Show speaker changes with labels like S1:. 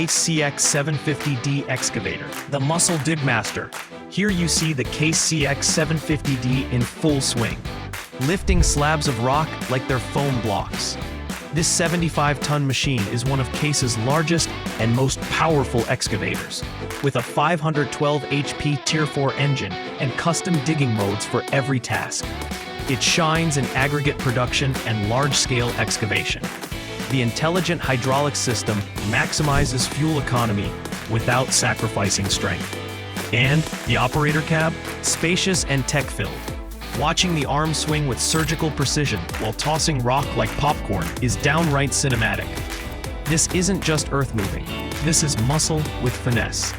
S1: CX750D excavator, the muscle dig master. Here you see the CX750D in full swing, lifting slabs of rock like they're foam blocks. This 75-ton machine is one of Case's largest and most powerful excavators, with a 512 HP Tier 4 engine and custom digging modes for every task. It shines in aggregate production and large-scale excavation. The intelligent hydraulic system maximizes fuel economy without sacrificing strength. And the operator cab, spacious and tech-filled. Watching the arm swing with surgical precision while tossing rock like popcorn is downright cinematic. This isn't just earth moving, this is muscle with finesse.